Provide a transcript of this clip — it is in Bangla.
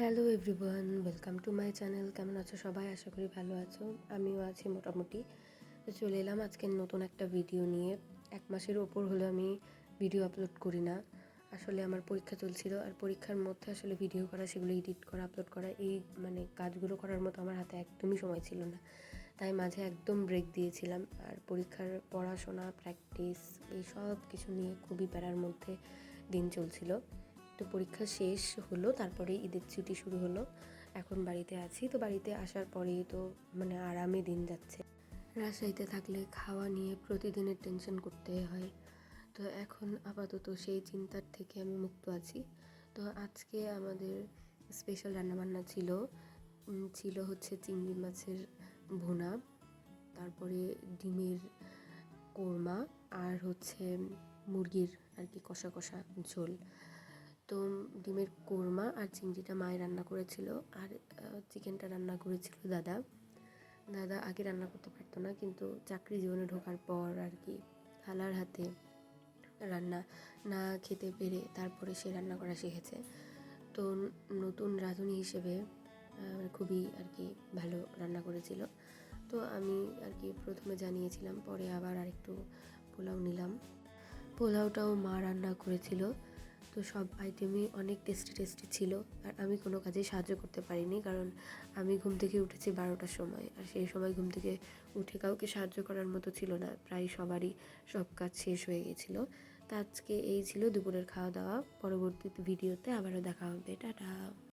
Hello everyone, welcome to my channel. কেমন আছো সবাই? আশা করি ভালো আছো। আমিও আছি মোটামুটি। তো চলে এলাম আজকের নতুন একটা ভিডিও নিয়ে। 1 মাসের ওপর হলো আমি ভিডিও আপলোড করি না। আসলে আমার পরীক্ষা চলছিল, আর পরীক্ষার মধ্যে আসলে ভিডিও করা, সেগুলো এডিট করা, আপলোড করা, এই কাজগুলো করার মতো আমার হাতে একদমই সময় ছিল না। তাই মাঝে একদম ব্রেক দিয়েছিলাম। আর পরীক্ষার পড়াশোনা, প্র্যাকটিস, এই সব কিছু নিয়ে খুবই প্যারার মধ্যে দিন চলছিল। তো পরীক্ষা শেষ হলো, তারপরে ঈদের ছুটি শুরু হলো। এখন বাড়িতে আছি। তো বাড়িতে আসার পরেই তো আরামে দিন যাচ্ছে। রাজশাহীতে থাকলে খাওয়া নিয়ে প্রতিদিনের টেনশন করতে হয়। তো এখন আপাতত সেই চিন্তার থেকে আমি মুক্ত আছি। তো আজকে আমাদের স্পেশাল রান্নাবান্না ছিল হচ্ছে চিংড়ি মাছের ভুনা, তারপরে ডিমের কোরমা, আর হচ্ছে মুরগির আর কি কষা কষা ঝোল। তো ডিমের কোরমা আর চিংড়িটা মায়ে রান্না করেছিল, আর চিকেনটা রান্না করেছিল দাদা। দাদা আগে রান্না করতে পারতো না, কিন্তু চাকরি জীবনে ঢোকার পর আর কি খালার হাতে রান্না না খেতে পেরে তারপরে সে রান্না করা শিখেছে। তো নতুন রাঁধুনি হিসেবে খুবই আর কি ভালো রান্না করেছিল। তো আমি আর কি প্রথমে জানিয়েছিলাম, পরে আবার আরেকটু পোলাও নিলাম। পোলাওটাও মা রান্না করেছিল। তো সব আইটেমই অনেক টেস্টি ছিল। আর আমি কোনো কাজে সাহায্য করতে পারিনি, কারণ আমি ঘুম থেকে উঠেছি 12টার সময়, আর সেই সময় ঘুম থেকে উঠে কাউকে সাহায্য করার মতো ছিল না। প্রায় সবারই সব কাজ শেষ হয়ে গেছিলো। তা আজকে এই ছিল দুপুরের খাওয়া দাওয়া। পরবর্তী ভিডিওতে আবারও দেখা হবে। টাটা।